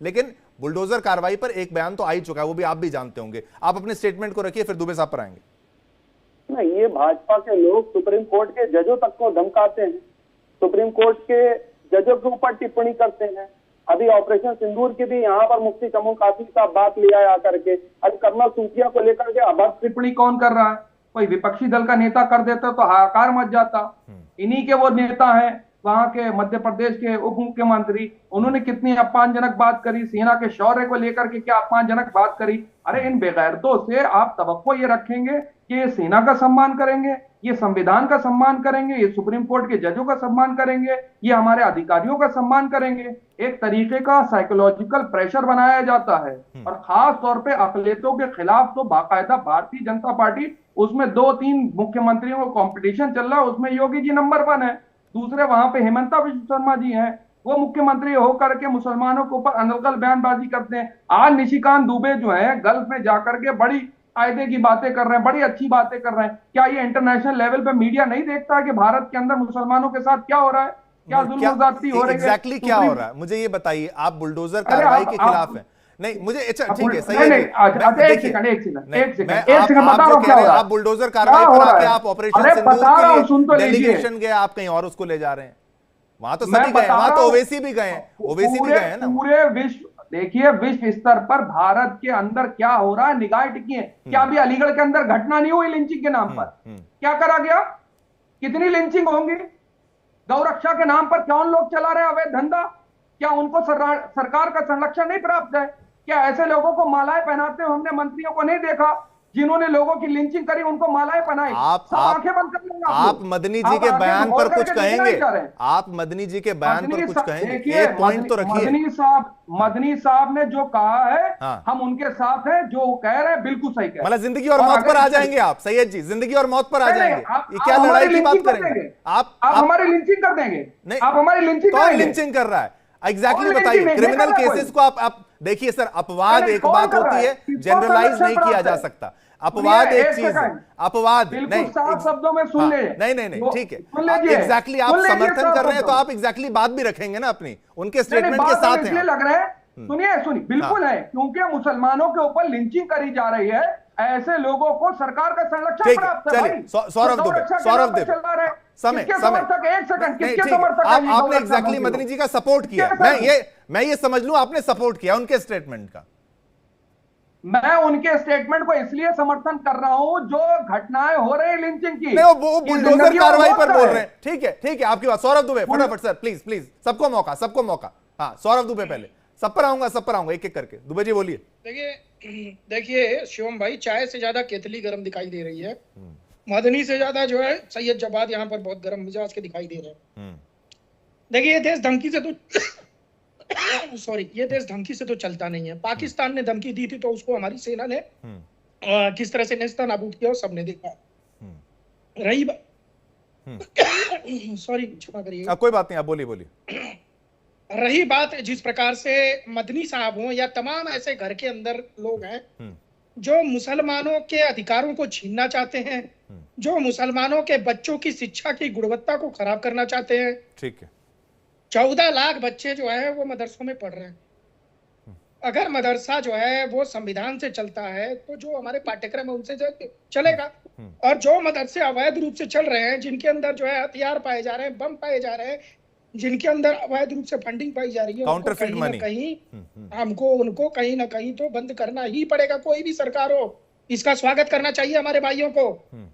लेकिन बुलडोजर कार्रवाई पर एक बयान तो आ ही चुका है, वो भी आप भी जानते होंगे। आप अपने स्टेटमेंट को रखिए, फिर दुबे साहब पर आएंगे। नहीं, ये भाजपा के लोग सुप्रीम कोर्ट के जजों तक को धमकाते हैं, सुप्रीम कोर्ट के जजों के ऊपर टिप्पणी करते हैं। अभी ऑपरेशन सिंदूर की भी यहाँ पर मुफ्ती चमन कासिम साहब बात ले आया करके, अभी कर्नल सूफिया को लेकर के अभद्र टिप्पणी कौन कर रहा है? कोई विपक्षी दल का नेता कर देता तो हाहाकार मच जाता। इन्हीं के वो नेता हैं, वहां के मध्य प्रदेश के उप मुख्यमंत्री, उन्होंने कितनी अपमानजनक बात करी, सेना के शौर्य को लेकर के क्या अपमानजनक बात करी। अरे इन बेगैरतों से आप तवक्को ये रखेंगे कि ये सेना का सम्मान करेंगे, ये संविधान का सम्मान करेंगे, ये सुप्रीम कोर्ट के जजों का सम्मान करेंगे, ये हमारे अधिकारियों का सम्मान करेंगे। एक तरीके का साइकोलॉजिकल प्रेशर बनाया जाता है, और खास तौर पे अकलियतों के खिलाफ तो बाकायदा भारतीय जनता पार्टी, उसमें 2-3 मुख्यमंत्रियों का कंपटीशन चल रहा है, उसमें योगी जी नंबर 1 है, दूसरे वहां पे हेमंता विश्व शर्मा जी हैं, वो मुख्यमंत्री होकर के मुसलमानों के ऊपर अनर्गल बयानबाजी करते हैं। आज निशिकांत दुबे जो है गल्फ में जाकर के बड़ी कायदे की बातें कर रहे हैं, बड़ी अच्छी बातें कर रहे हैं। क्या ये इंटरनेशनल लेवल पे मीडिया नहीं देखता है कि भारत के अंदर मुसलमानों के साथ क्या हो रहा है, क्या जुल्म ज़्यादती हो रही है? एग्जैक्टली क्या हो रहा है, मुझे ये बताइए। आप बुलडोजर कार्रवाई के खिलाफ हैं? नहीं, मुझे अच्छा ठीक है, सही है। एक सेकंड आप बुलडोजर कार्रवाई पर आके आप ऑपरेशन सिंदूर के लिए डेलीगेशन गए, आप कहीं और उसको ले जा रहे हैं। वहां तो सभी गए, वहां तो ओवैसी भी गए, ओवैसी भी गए हैं ना। पूरे विश्व देखिए, विश्व स्तर पर भारत के अंदर क्या हो रहा है निगाह टिकी। क्या अभी अलीगढ़ के अंदर घटना नहीं हुई लिंचिंग के नाम पर? क्या करा गया? कितनी लिंचिंग होंगी? गौरक्षा के नाम पर कौन लोग चला रहे हैं अवैध धंधा? क्या उनको सरकार का संरक्षण नहीं प्राप्त है? क्या ऐसे लोगों को मालाएं पहनाते हुए हमने मंत्रियों को नहीं देखा? जिन्होंने लोगों की लिंचिंग करी उनको मालाएं पहनाई। आंखें बंद कर लेंगे आप मदनी जी के बयान पर कुछ कहेंगे? आप मदनी जी के बयान पर कुछ कहेंगे? एक पॉइंट तो रखिए। मदनी साहब ने जो कहा है, हम उनके साथ हैं, जो कह रहे हैं बिल्कुल सही कह रहे हैं। मतलब जिंदगी और मौत पर आ जाएंगे आप, सैयद जी, जिंदगी और मौत पर आ जाएंगे? ये क्या लड़ाई की बात करेंगे आप? हमारी लिंचिंग कर देंगे? नहीं, आप हमारी लिंचिंग कौन लिंचिंग कर रहा है एग्जैक्टली बताइए। क्रिमिनल केसेस को आप देखिए सर, अपवाद एक बात होती है, जनरलाइज नहीं किया जा सकता। अपवाद एक चीज है, अपवाद नहीं, साफ शब्दों में सुन ले। नहीं ठीक है, एग्जैक्टली आप समर्थन कर रहे हैं तो आप एग्जैक्टली बात भी रखेंगे ना अपनी, उनके स्टेटमेंट के साथ हैं। लग रहा है, सुनिए बिल्कुल है, क्योंकि मुसलमानों के ऊपर लिंचिंग करी जा रही है, ऐसे लोगों को सरकार का संरक्षण प्राप्त है। सौरभ दुबे समय आपने एग्जैक्टली मदनी जी का सपोर्ट किया, मैं ये समझ लूं आपने सपोर्ट किया उनके स्टेटमेंट का। मैं उनके स्टेटमेंट को इसलिए समर्थन कर रहा हूं जो घटनाएं हो रही है लिंचिंग की, नहीं वो बुलडोजर कार्रवाई पर बोल रहे हैं। ठीक है आपकी बात। सौरभ दुबे फटाफट सर, प्लीज सबको मौका। हाँ सौरभ दुबे पहले, सब पर आऊंगा एक एक करके। दुबे जी बोलिए। देखिए शिवम भाई, चाय से ज्यादा केतली गर्म दिखाई दे रही है, मदनी से ज्यादा जो है सैयद जवाद यहाँ पर बहुत गर्म मिजाज के दिखाई दे रहे हैं। देखिए ये देश धमकी से तो ये देश धमकी से तो चलता नहीं है। पाकिस्तान ने धमकी दी थी तो उसको हमारी सेना ने किस तरह से नेस्तनाबूद किया और सबने देखा। रही सॉरी क्षमा करिए, कोई बात नहीं, आप बोलिए। रही बात जिस प्रकार से मदनी साहब हो या तमाम ऐसे घर के अंदर लोग हैं जो मुसलमानों के अधिकारों को छीनना चाहते हैं, जो मुसलमानों के बच्चों की शिक्षा की गुणवत्ता को खराब करना चाहते हैं। ठीक है, 14 लाख बच्चे जो है वो मदरसों में पढ़ रहे हैं। अगर मदरसा जो है वो संविधान से चलता है तो जो हमारे पाठ्यक्रम है उनसे चलेगा। और जो मदरसे अवैध रूप से चल रहे हैं, जिनके अंदर जो है हथियार पाए जा रहे हैं, बम पाए जा रहे हैं, जिनके अंदर अवैध रूप से फंडिंग पाई जा रही है, काउंटरफीट मनी, हमको उनको कहीं ना कहीं तो बंद करना ही पड़ेगा। कोई भी सरकार हो, इसका स्वागत करना चाहिए हमारे भाइयों को।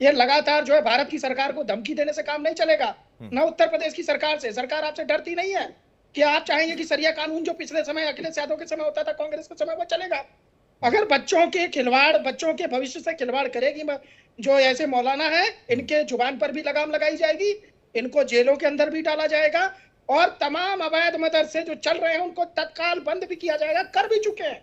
ये लगातार जो है भारत की सरकार को धमकी देने से काम नहीं चलेगा, ना उत्तर प्रदेश की सरकार से। सरकार आपसे डरती नहीं है कि आप चाहेंगे कि सरिया कानून जो पिछले समय अखिलेश यादव के समय होता था, कांग्रेस के समय, वो चलेगा। अगर बच्चों के खिलवाड़, बच्चों के भविष्य से खिलवाड़ करेगी जो ऐसे मौलाना है, इनके जुबान पर भी लगाम लगाई जाएगी, इनको जेलों के अंदर भी डाला जाएगा, और तमाम अवैध मदरसे जो चल रहे हैं उनको तत्काल बंद भी किया जाएगा। कर भी चुके हैं,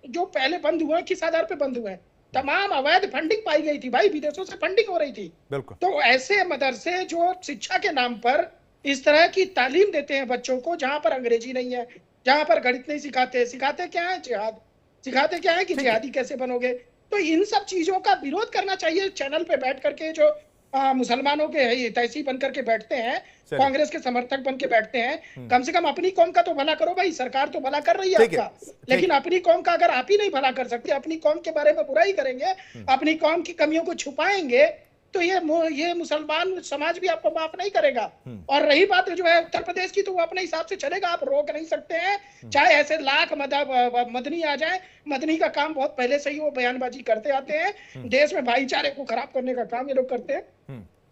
जो पहले बंद हुए किस आधार पे बंद हुए? तमाम अवैध फंडिंग पाई गई थी भाई, विदेशों से फंडिंग हो रही थी। तो ऐसे मदरसे जो शिक्षा के नाम पर इस तरह की तालीम देते हैं बच्चों को, जहां पर अंग्रेजी नहीं है, जहां पर गणित नहीं सिखाते क्या है जिहाद, सिखाते क्या है कि जिहादी कैसे बनोगे। तो इन सब चीजों का विरोध करना चाहिए चैनल पे बैठ करके जो मुसलमानों के तहसीब बन करके बैठते हैं, कांग्रेस के समर्थक बन के बैठते हैं। कम से कम अपनी कौम का तो भला करो भाई, सरकार तो भला कर रही है आपका, लेकिन अपनी कौम का अगर आप ही नहीं भला कर सकते, अपनी कौम के बारे में बुराई करेंगे, अपनी कौम की कमियों को छुपाएंगे, तो ये मुसलमान समाज भी आपको माफ नहीं करेगा। और रही बात जो है उत्तर प्रदेश की, तो वो अपने हिसाब से चलेगा, आप रोक नहीं सकते हैं। चाहे ऐसे लाख मदनी आ जाए, मदनी का काम बहुत पहले से ही वो बयानबाजी करते आते हैं, देश में भाईचारे को खराब करने का काम ये लोग करते हैं,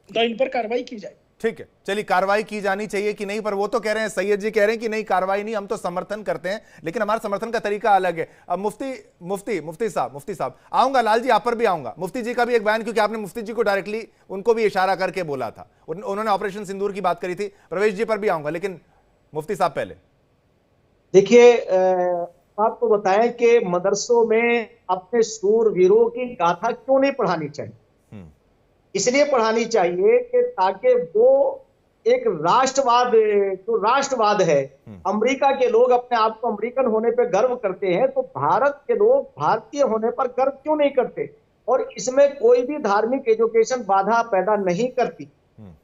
तो इन पर कार्रवाई की जाए। ठीक है, चलिए कार्रवाई की जानी चाहिए कि नहीं, पर वो तो कह रहे हैं, सैयद जी कह रहे हैं कि नहीं कार्रवाई नहीं, हम तो समर्थन करते हैं, लेकिन हमारा समर्थन का तरीका अलग है। अब मुफ्ती साहब आऊंगा, लाल जी आप पर भी आऊंगा। मुफ्ती जी का भी एक बयान, क्योंकि आपने मुफ्ती जी को डायरेक्टली उनको भी इशारा करके बोला था, उन्होंने ऑपरेशन सिंदूर की बात करी थी। प्रवेश जी पर भी आऊंगा, लेकिन मुफ्ती साहब पहले देखिए, आपको बताएं कि मदरसों में अपने शूरवीरों की गाथा क्यों नहीं पढ़ानी चाहिए। इसलिए पढ़ानी चाहिए कि ताकि वो एक राष्ट्रवाद, जो राष्ट्रवाद है, अमेरिका के लोग अपने आप को अमेरिकन होने पे गर्व करते हैं, तो भारत के लोग भारतीय होने पर गर्व क्यों नहीं करते। और इसमें कोई भी धार्मिक एजुकेशन बाधा पैदा नहीं करती।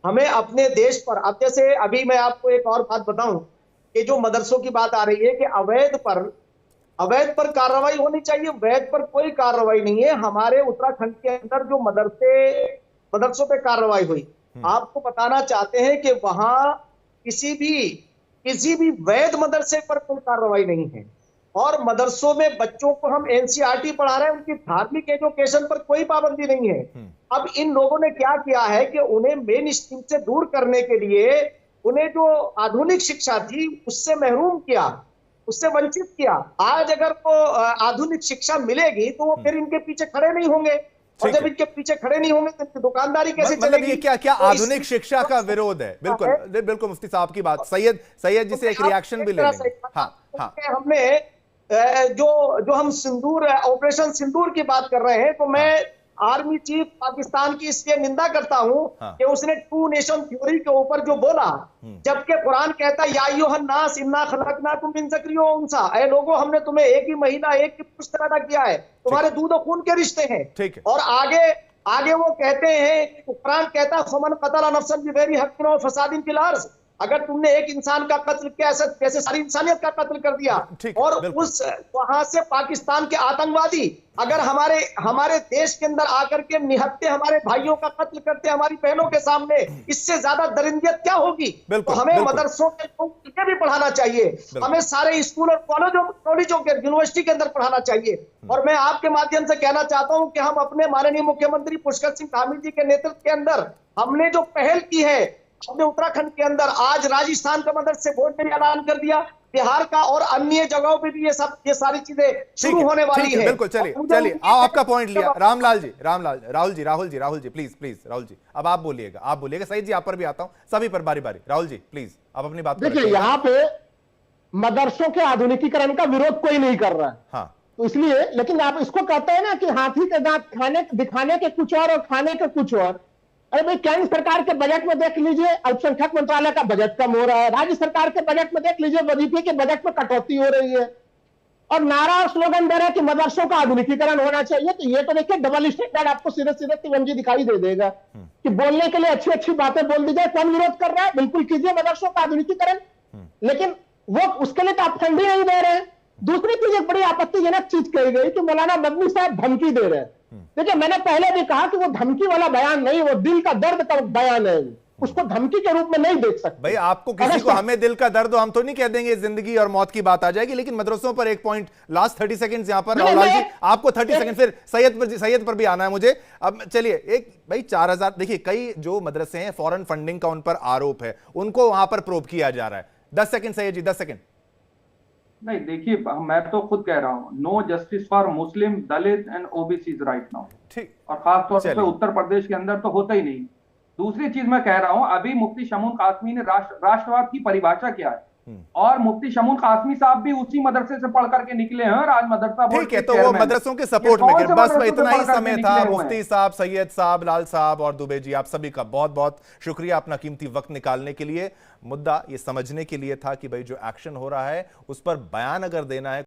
हमें अपने देश पर, अब जैसे अभी मैं आपको एक और बात बताऊं कि जो मदरसों की बात आ रही है कि अवैध पर कार्रवाई होनी चाहिए, वैध पर कोई कार्रवाई नहीं है। हमारे उत्तराखंड के अंदर जो मदरसों पे कार्रवाई हुई, आपको बताना चाहते हैं कि वहां किसी भी वैध मदरसे पर कोई कार्रवाई नहीं है। और मदरसों में बच्चों को हम एनसीईआरटी पढ़ा रहे हैं, उनकी धार्मिक एजुकेशन पर कोई पाबंदी नहीं है। अब इन लोगों ने क्या किया है कि उन्हें मेन स्ट्रीम से दूर करने के लिए उन्हें जो आधुनिक शिक्षा थी उससे महरूम किया, उससे वंचित किया। आज अगर वो आधुनिक शिक्षा मिलेगी तो वो फिर इनके पीछे खड़े नहीं होंगे, और जब इनके पीछे खड़े नहीं होंगे तो दुकानदारी कैसे चलेगी। ये क्या तो आधुनिक शिक्षा का विरोध है। बिल्कुल मुफ्ती साहब की बात, सैयद जी से एक रिएक्शन भी ले लेंगे। हाँ, हमने जो हम सिंदूर, ऑपरेशन सिंदूर की बात कर रहे हैं, तो मैं आर्मी चीफ पाकिस्तान की इसलिए निंदा करता हूं कि उसने टू नेशन थ्योरी के ऊपर जो बोला, जबकि कुरान कहता है या अय्युहन नास इन्ना खलकनाकुम मिन ज़करिन व उन्सा, ऐ लोगों हमने तुम्हें एक ही महिला एक ही पुरुष पैदा किया है, तुम्हारे दूध और खून के रिश्ते हैं। और आगे वो कहते हैं, कुरान कहता है फमन क़तल नफ्सन बिग़ैरि हक़्क़िन व फ़सादिन फ़िल अर्ज़, अगर तुमने एक इंसान का कत्ल किया कैसे सारी इंसानियत का कत्ल कर दिया। और उस वहां से पाकिस्तान के आतंकवादी अगर हमारे देश के अंदर आकर के निहत्ते हमारे भाइयों का कत्ल करते हमारी बहनों के सामने, इससे ज्यादा दरिंदियत क्या होगी। तो हमें मदरसों के भी पढ़ाना चाहिए, हमें सारे स्कूल और कॉलेजों के यूनिवर्सिटी के अंदर पढ़ाना चाहिए। और मैं आपके माध्यम से कहना चाहता हूं कि हम अपने माननीय मुख्यमंत्री पुष्कर सिंह धामी जी के नेतृत्व के अंदर हमने जो पहल की है अपने उत्तराखंड के अंदर, आज राजस्थान का मदरसे बोर्ड ने ऐलान कर दिया, बिहार का और अन्य जगहों पे भी ये सारी चीजें शुरू होने वाली है। बिल्कुल, चलिए आपका पॉइंट लिया। राहुल जी प्लीज राहुल जी अब आप बोलिएगा। सईद जी आप पर भी आता हूं, सभी पर बारी बारी। राहुल जी प्लीज आप अपनी बात देखिए, यहाँ पे मदरसों के आधुनिकीकरण का विरोध कोई नहीं कर रहा है। हाँ, तो इसलिए, लेकिन आप इसको कहते हैं ना कि हाथी के दांत दिखाने के कुछ और खाने के कुछ और। अरे भाई, केंद्र सरकार के बजट में देख लीजिए, अल्पसंख्यक मंत्रालय का बजट कम हो रहा है। राज्य सरकार के बजट में देख लीजिए, वजीफे के बजट में कटौती हो रही है। और नारा और स्लोगन दे रहे हैं कि मदरसों का आधुनिकीकरण होना चाहिए। तो ये तो देखिए डबल स्टैंडर्ड आपको सीधे तिवंजी जी दिखाई दे देगा कि बोलने के लिए अच्छी अच्छी बातें बोल दी जाए। कौन विरोध कर रहा है? बिल्कुल कीजिए मदरसों का आधुनिकीकरण, लेकिन वो उसके लिए तो आप फंड ही नहीं दे रहे हैं। दूसरी चीज, एक बड़ी आपत्तिजनक चीज कही गई कि मौलाना मदनी साहब धमकी दे रहे हैं। देखिए, मैंने पहले भी कहा कि वो धमकी वाला बयान नहीं, वो दिल का दर्द का बयान है, उसको धमकी के रूप में नहीं देख सकते। भाई आपको किसी को हमें दिल का दर्द हो, हम तो नहीं कह देंगे जिंदगी और मौत की बात आ जाएगी, लेकिन मदरसों पर एक पॉइंट, लास्ट 30 सेकंड्स यहां पर। राहुल जी आपको 30 सेकंड, फिर सैयद पर भी आना है मुझे। अब चलिए, एक भाई 4000, देखिए कई जो मदरसे हैं फॉरेन फंडिंग का उन पर आरोप है, उनको वहां पर प्रोब किया जा रहा है। 10 सेकंड सैयद जी, 10 सेकंड। नहीं, देखिए, मैं तो खुद कह रहा हूँ, no justice for Muslim, Dalit and OBC right now. ठीक, और खासतौर पर उत्तर प्रदेश के अंदर तो होता ही नहीं। दूसरी चीज मैं कह रहा हूं, अभी मुफ्ती शमून कासमी ने राष्ट्रवाद की परिभाषा क्या है, और मुफ्ती शमून कासमी साहब भी उसी मदरसे से पढ़ करके निकले हैं, और आज मदरसा बोर्ड ठीक है, तो वो मदरसों के सपोर्ट में, बस में इतना ही समय था। मुफ्ती साहब, सैयद साहब, लाल साहब और दुबे जी, आप सभी का बहुत बहुत शुक्रिया अपना कीमती वक्त निकालने के लिए। मुद्दा ये समझने के लिए था कि भाई जो एक्शन हो रहा है उस पर बयान अगर देना है